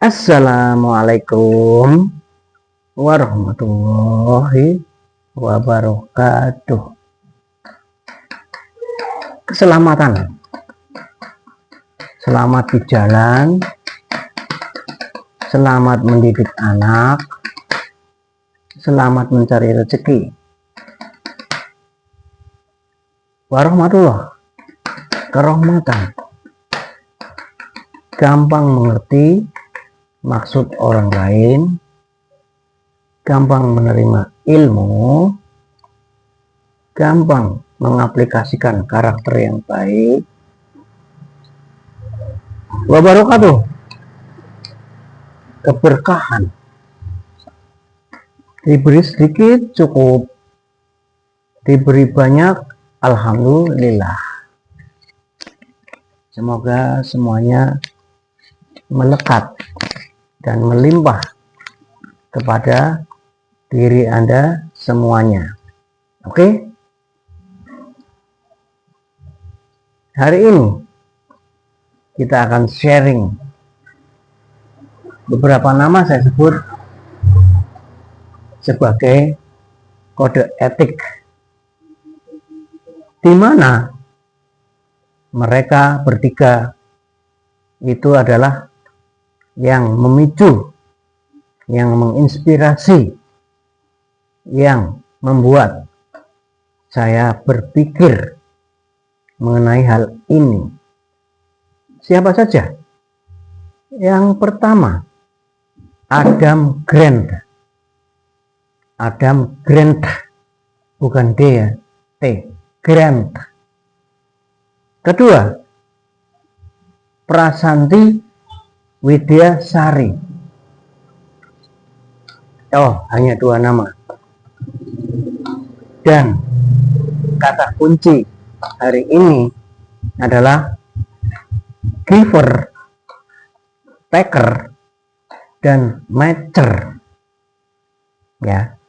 Assalamualaikum warahmatullahi wabarakatuh. Keselamatan, selamat di jalan, selamat mendidik anak, selamat mencari rezeki. Warahmatullah, kerahmatan, gampang mengerti maksud orang lain, gampang menerima ilmu, gampang mengaplikasikan karakter yang baik. Wabarakatuh, keberkahan, diberi sedikit cukup, diberi banyak alhamdulillah. Semoga semuanya melekat dan melimpah kepada diri Anda semuanya. Oke? Hari ini kita akan sharing beberapa nama saya sebut sebagai kode etik, di mana mereka bertiga itu adalah yang memicu, yang menginspirasi, yang membuat saya berpikir mengenai hal ini. Siapa saja? Yang pertama, Adam Grant. Adam Grant, bukan D ya, T. Grant. Kedua, Prasanti Widyasari. Oh, hanya dua nama. Dan kata kunci hari ini adalah giver, taker, dan matcher. Ya.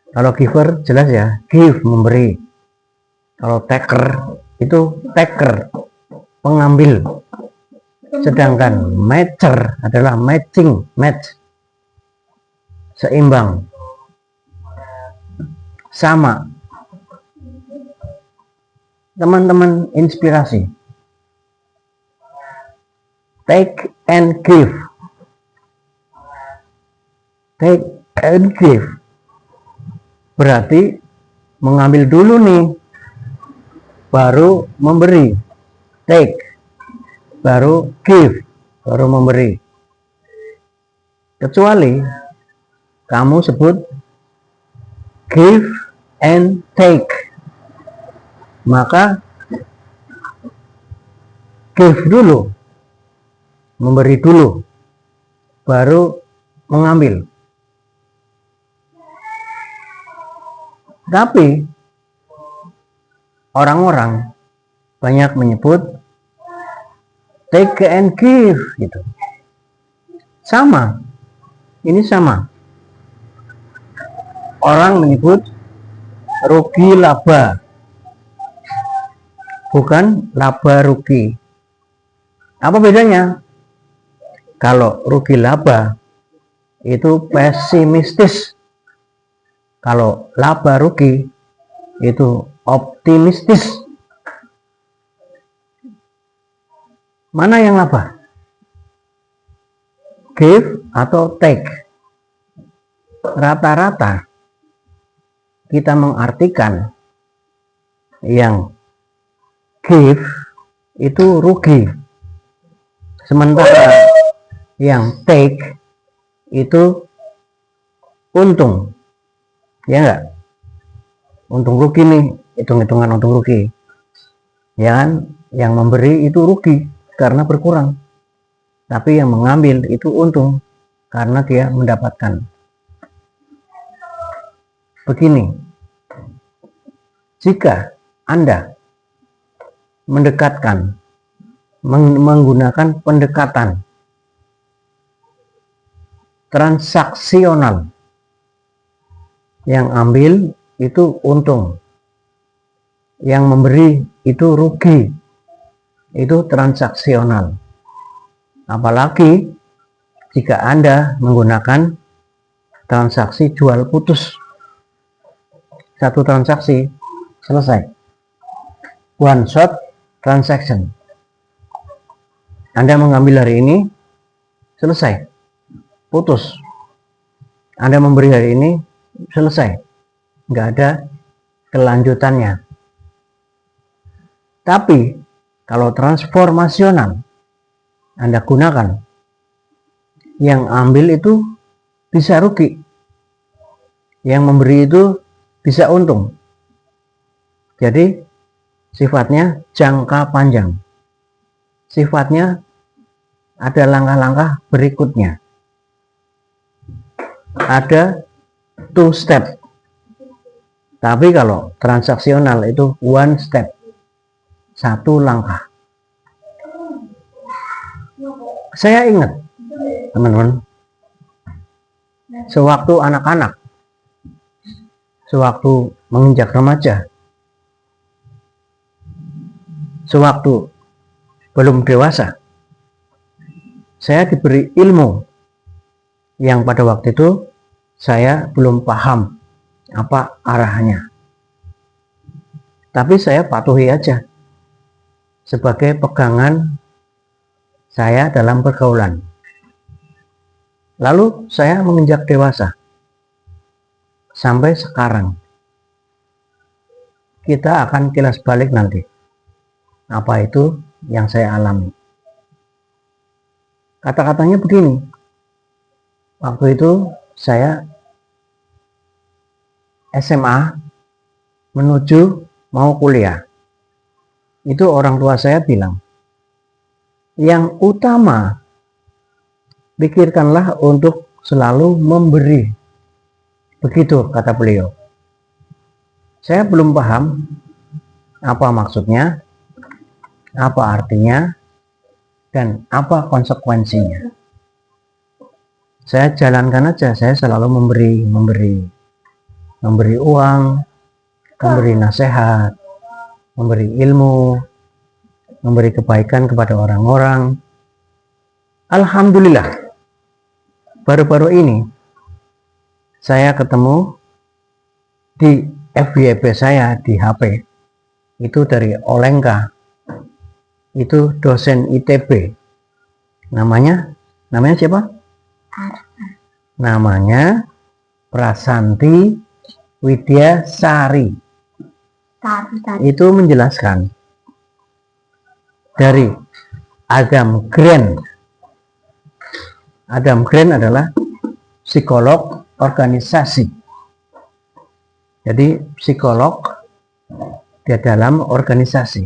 Kalau giver jelas ya, give, memberi. Kalau taker itu taker, pengambil. Sedangkan matcher adalah matching, match, seimbang, sama. Teman-teman inspirasi, take and give, take and give berarti mengambil dulu nih, baru memberi. Take, baru give, baru memberi. Kecuali kamu sebut give and take, maka give dulu, memberi dulu, baru mengambil. Tapi orang-orang banyak menyebut take and give gitu. Sama, ini sama. Orang menyebut rugi laba, bukan laba rugi. Apa bedanya? Kalau rugi laba itu pesimistis, kalau laba rugi itu optimistis. Mana yang laba? Give atau take? Rata-rata kita mengartikan yang give itu rugi, sementara yang take itu untung. Ya enggak? Untung rugi nih, hitung-hitungan untung rugi. Ya kan? Yang memberi itu rugi karena berkurang. Tapi yang mengambil itu untung karena dia mendapatkan. Begini, jika Anda mendekatkan, menggunakan pendekatan transaksional, yang ambil itu untung, yang memberi itu rugi, itu transaksional. Apalagi jika Anda menggunakan transaksi jual putus. Satu transaksi selesai. One shot transaction. Anda mengambil hari ini, selesai. Putus. Anda memberi hari ini, selesai. Nggak ada kelanjutannya. Tapi kalau transformasional Anda gunakan, yang ambil itu bisa rugi, yang memberi itu bisa untung. Jadi sifatnya jangka panjang. Sifatnya ada langkah-langkah berikutnya. Ada two step. Tapi kalau transaksional itu one step. Satu langkah. Saya ingat, teman-teman, sewaktu anak-anak, sewaktu menginjak remaja, sewaktu belum dewasa, saya diberi ilmu yang pada waktu itu saya belum paham apa arahnya. Tapi saya patuhi aja sebagai pegangan saya dalam pergaulan. Lalu saya menginjak dewasa sampai sekarang. Kita akan kilas balik nanti apa itu yang saya alami. Kata-katanya begini. Waktu itu saya SMA menuju mau kuliah. Itu orang tua saya bilang, yang utama pikirkanlah untuk selalu memberi. Begitu kata beliau. Saya belum paham apa maksudnya, apa artinya, dan apa konsekuensinya. Saya jalankan aja, saya selalu memberi uang, memberi nasihat, memberi ilmu, memberi kebaikan kepada orang-orang. Alhamdulillah, baru-baru ini saya ketemu di FYP saya di HP, itu dari Olengka, itu dosen ITB. Namanya siapa? Namanya Prasanti Widyasari. Itu menjelaskan dari Adam Grant. Adam Grant adalah psikolog organisasi. Jadi psikolog di dalam organisasi.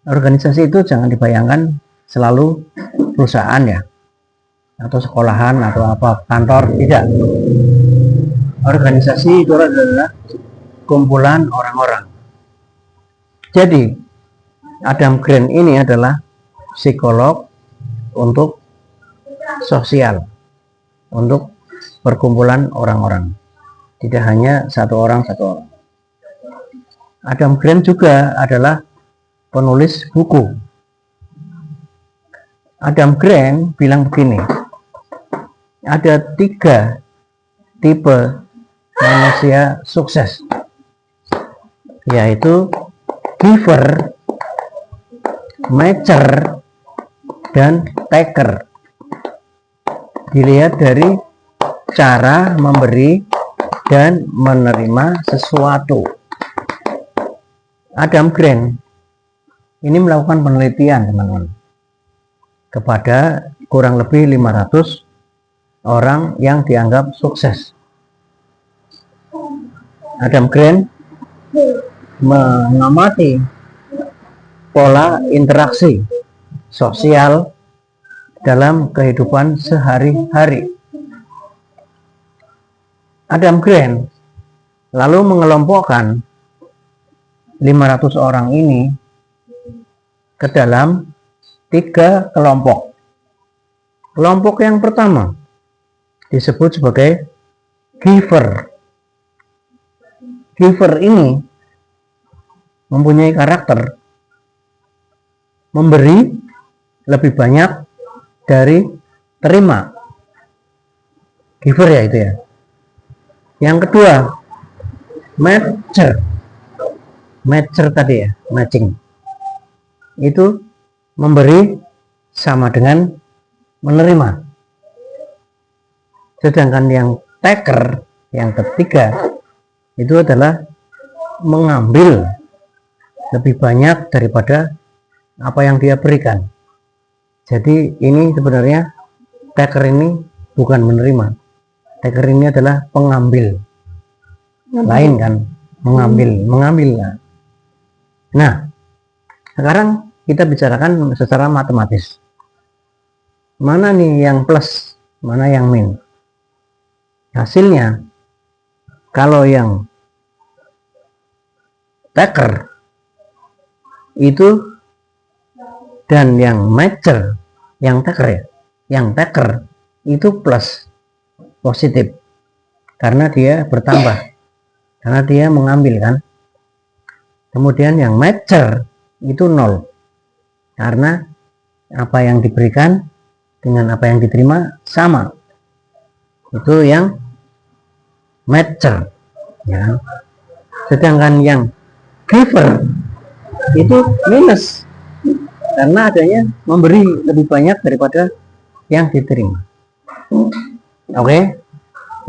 Organisasi itu jangan dibayangkan selalu perusahaan ya, atau sekolahan atau apa, kantor, tidak. Organisasi itu adalah kumpulan orang-orang. Jadi Adam Grant ini adalah psikolog untuk sosial, untuk perkumpulan orang-orang, tidak hanya satu orang. Adam Grant juga adalah penulis buku. Adam Grant bilang begini, ada 3 tipe manusia sukses, yaitu giver, matcher, dan taker. Dilihat dari cara memberi dan menerima sesuatu. Adam Grant ini melakukan penelitian, teman-teman, kepada kurang lebih 500 orang yang dianggap sukses. Adam Grant mengamati pola interaksi sosial dalam kehidupan sehari-hari. Adam Grant lalu mengelompokkan 500 orang ini ke dalam 3 kelompok. Kelompok yang pertama disebut sebagai giver. Giver ini mempunyai karakter memberi lebih banyak dari terima, giver ya itu ya. Yang kedua, matcher tadi ya, matching. Itu memberi sama dengan menerima. Sedangkan yang taker, yang ketiga, itu adalah mengambil lebih banyak daripada apa yang dia berikan. Jadi ini sebenarnya taker ini bukan menerima. Taker ini adalah pengambil. Lain kan, mengambil. Nah, sekarang kita bicarakan secara matematis. Mana nih yang plus, mana yang min? Hasilnya, kalau yang taker itu dan yang matcher, yang taker itu plus, positif, karena dia bertambah, karena dia mengambil kan. Kemudian yang matcher itu nol, karena apa yang diberikan dengan apa yang diterima sama. Itu yang matcher ya. Sedangkan yang giver itu minus, karena adanya memberi lebih banyak daripada yang diterima. Oke,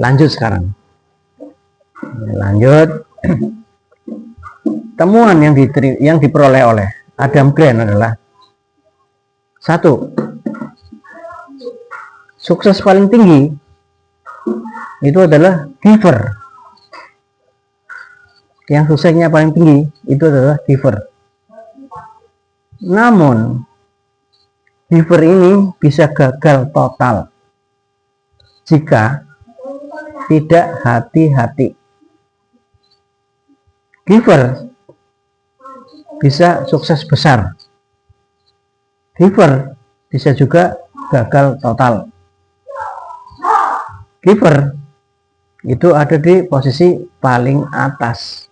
lanjut sekarang. Lanjut. Temuan yang diperoleh oleh Adam Grant adalah: 1. Sukses paling tinggi itu adalah giver. Yang suksesnya paling tinggi itu adalah giver. Namun giver ini bisa gagal total jika tidak hati-hati. Giver bisa sukses besar, giver bisa juga gagal total. Giver itu ada di posisi paling atas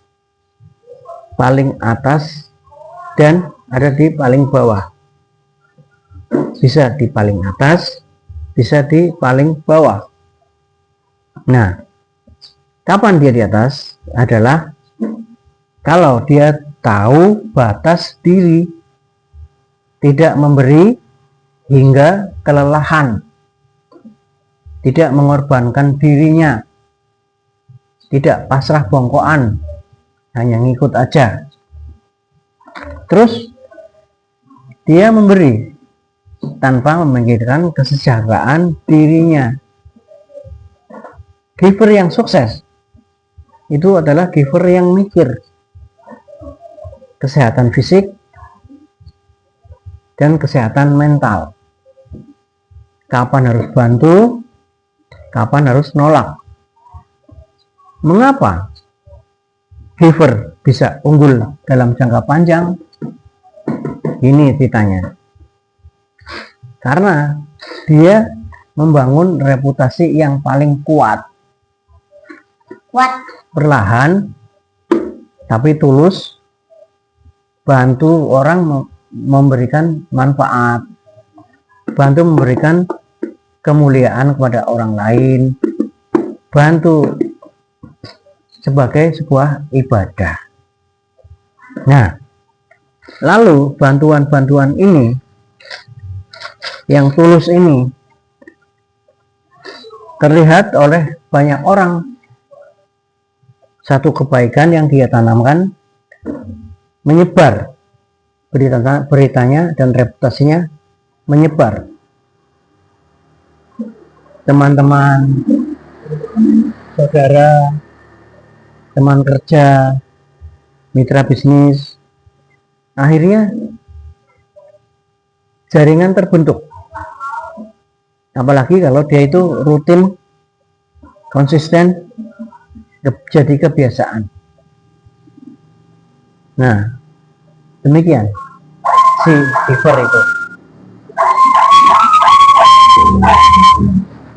dan ada di paling bawah. Bisa di paling atas, bisa di paling bawah. Nah, kapan dia di atas? Adalah kalau dia tahu batas diri, tidak memberi hingga kelelahan, tidak mengorbankan dirinya, tidak pasrah bongkoan, hanya ngikut aja. Terus dia memberi tanpa memikirkan kesejahteraan dirinya. Giver yang sukses itu adalah giver yang mikir kesehatan fisik dan kesehatan mental. Kapan harus bantu, kapan harus nolak. Mengapa giver bisa unggul dalam jangka panjang? Ini ceritanya. Karena dia membangun reputasi yang paling kuat. Perlahan tapi tulus, bantu orang, memberikan manfaat, bantu memberikan kemuliaan kepada orang lain, bantu sebagai sebuah ibadah. Nah, lalu bantuan-bantuan ini yang tulus ini terlihat oleh banyak orang. Satu kebaikan yang dia tanamkan menyebar, beritanya dan reputasinya menyebar. Teman-teman, saudara, teman kerja, mitra bisnis, akhirnya jaringan terbentuk. Apalagi kalau dia itu rutin, konsisten, jadi kebiasaan. Nah, demikian si giver itu.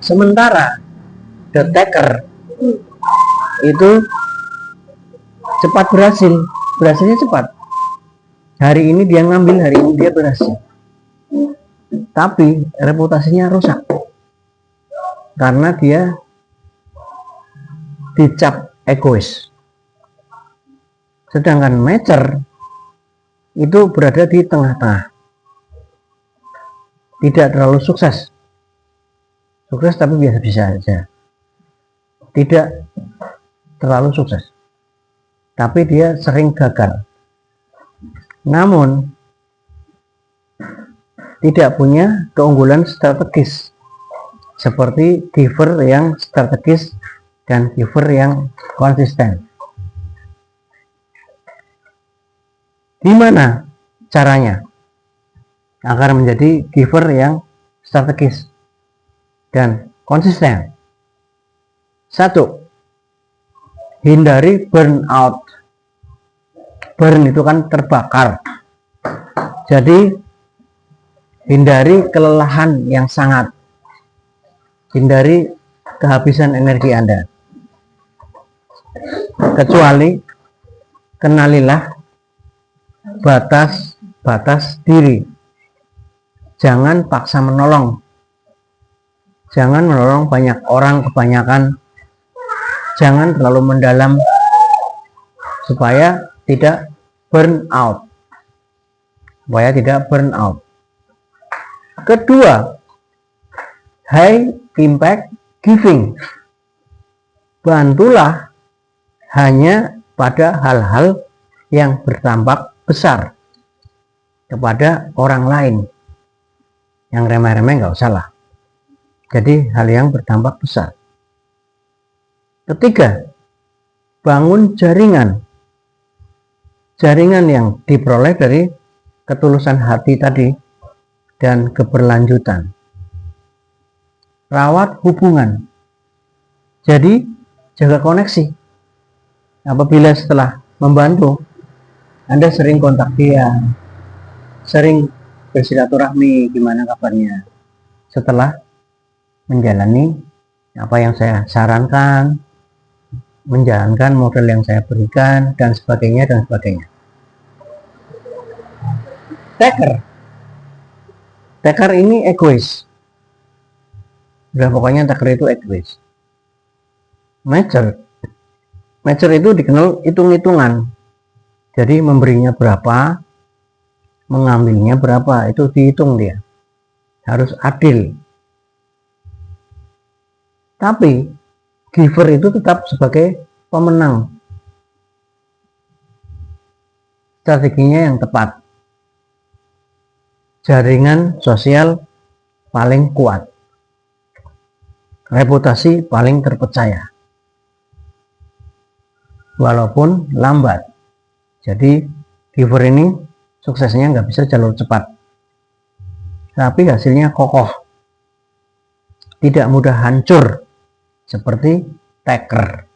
Sementara the taker itu cepat berhasilnya cepat. Hari ini dia ngambil, hari ini dia berhasil, tapi reputasinya rusak. karena dia dicap egois. Sedangkan matcher itu berada di tengah-tengah, tidak terlalu sukses tapi biasa-biasa saja, tidak terlalu sukses tapi dia sering gagal, namun tidak punya keunggulan strategis seperti giver yang strategis dan giver yang konsisten. Gimana caranya agar menjadi giver yang strategis dan konsisten? 1. Hindari burnout. Burn itu kan terbakar. Jadi hindari kelelahan yang sangat. Hindari kehabisan energi Anda. Kecuali kenalilah batas diri. Jangan paksa menolong. Jangan menolong banyak orang kebanyakan. Jangan terlalu mendalam supaya tidak burn out. Kedua, high impact giving. Bantulah hanya pada hal-hal yang berdampak besar kepada orang lain. Yang remeh-remeh nggak usah lah. Jadi hal yang berdampak besar. Ketiga, bangun jaringan. Jaringan yang diperoleh dari ketulusan hati tadi dan keberlanjutan. Rawat hubungan. Jadi jaga koneksi. Apabila setelah membantu Anda sering kontak dia, sering bersilaturahmi, gimana kabarnya setelah menjalani apa yang saya sarankan, menjalankan model yang saya berikan, dan sebagainya. Taker ini egois. Udah pokoknya taker itu egois. Matcher itu dikenal hitung-hitungan. Jadi memberinya berapa, mengambilnya berapa, itu dihitung dia. Harus adil. Tapi giver itu tetap sebagai pemenang. Strateginya yang tepat. Jaringan sosial paling kuat. Reputasi paling terpercaya. Walaupun lambat. Jadi giver ini suksesnya nggak bisa jalur cepat. Tapi hasilnya kokoh. Tidak mudah hancur seperti taker.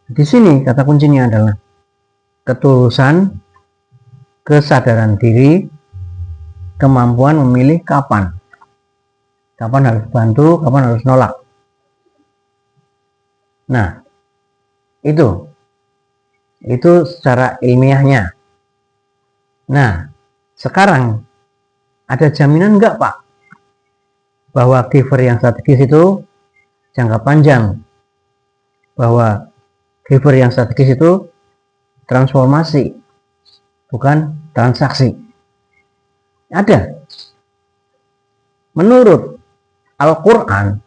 Di sini kata kuncinya adalah ketulusan, kesadaran diri, kemampuan memilih kapan harus bantu, kapan harus nolak. Nah, itu secara ilmiahnya. Nah, sekarang ada jaminan enggak Pak bahwa giver yang strategis itu jangka panjang, bahwa giver yang strategis itu transformasi, bukan transaksi? Ada. Menurut Al-Quran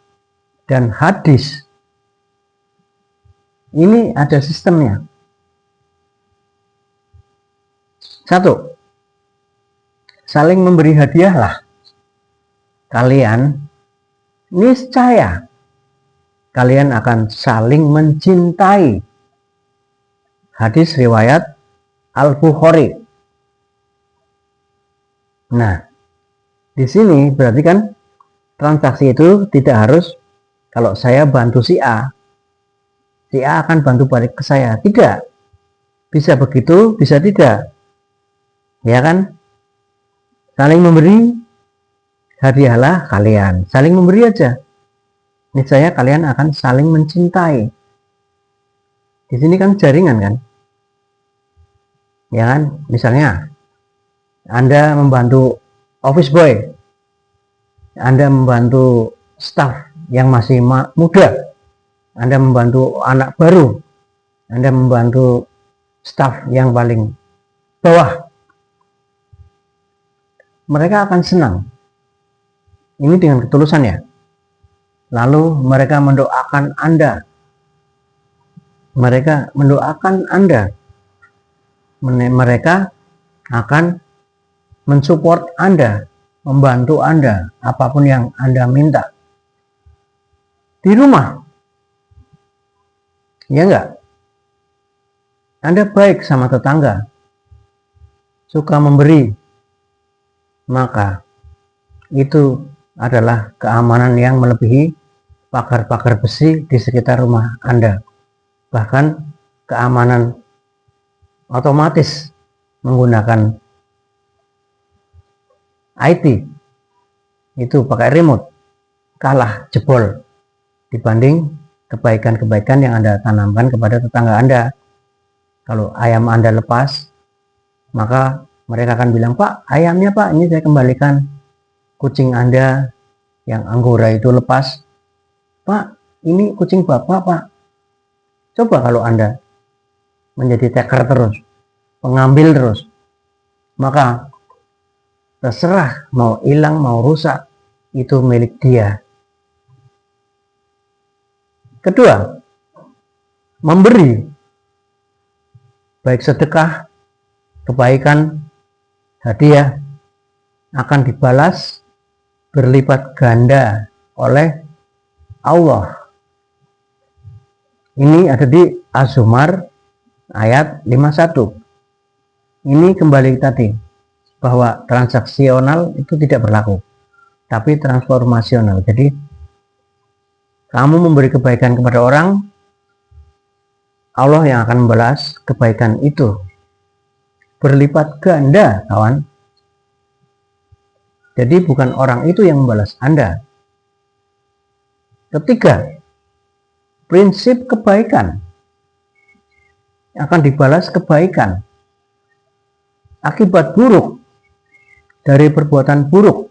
dan hadis, ini ada sistemnya. 1. Saling memberi hadiahlah. Kalian niscaya kalian akan saling mencintai. Hadis riwayat Al-Bukhari. Nah, di sini berarti kan transaksi itu tidak harus kalau saya bantu si A akan bantu balik ke saya. Tidak. Bisa begitu, bisa tidak. Ya kan? Saling memberi, hadiahlah kalian. Saling memberi aja. Niscaya kalian akan saling mencintai. Di sini kan jaringan kan? Ya kan? Misalnya Anda membantu office boy, Anda membantu staff yang masih muda, Anda membantu anak baru, Anda membantu staf yang paling bawah, mereka akan senang. Ini dengan ketulusan ya. Lalu mereka mendoakan Anda. Mereka mendoakan Anda. Mereka akan mensupport Anda, membantu Anda, apapun yang Anda minta. Di rumah, ya enggak? Anda baik sama tetangga, suka memberi, maka itu adalah keamanan yang melebihi pagar-pagar besi di sekitar rumah Anda. Bahkan keamanan otomatis menggunakan IT, itu pakai remote, kalah jebol dibanding kebaikan-kebaikan yang Anda tanamkan kepada tetangga Anda. Kalau ayam Anda lepas, maka mereka akan bilang, Pak, ayamnya Pak, ini saya kembalikan. Kucing Anda yang anggora itu lepas, Pak, ini kucing Bapak Pak. Coba kalau Anda menjadi taker terus, pengambil terus, maka terserah mau hilang mau rusak, itu milik dia. Kedua, memberi, baik sedekah, kebaikan, hadiah, akan dibalas berlipat ganda oleh Allah. Ini ada di Az-Zumar ayat 51. Ini kembali tadi, bahwa transaksional itu tidak berlaku, tapi transformasional. Jadi kamu memberi kebaikan kepada orang, Allah yang akan membalas kebaikan itu berlipat ganda, kawan. Jadi bukan orang itu yang membalas Anda. Ketiga, prinsip kebaikan akan dibalas kebaikan. Akibat buruk dari perbuatan buruk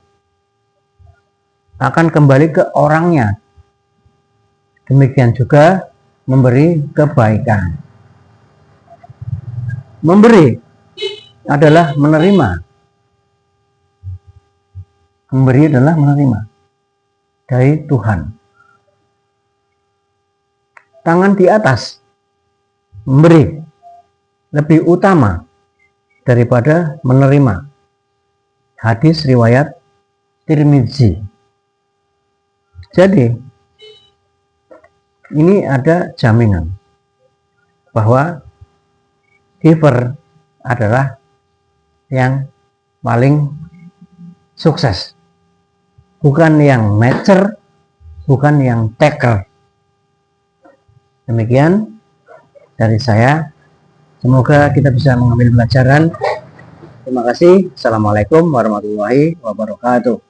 akan kembali ke orangnya. Demikian juga memberi kebaikan. Memberi adalah menerima. Memberi adalah menerima dari Tuhan. Tangan di atas, memberi lebih utama daripada menerima. Hadis riwayat Tirmidzi. Jadi ini ada jaminan bahwa giver adalah yang paling sukses, bukan yang matcher, bukan yang taker. Demikian dari saya, semoga kita bisa mengambil pelajaran. Terima kasih. Assalamualaikum warahmatullahi wabarakatuh.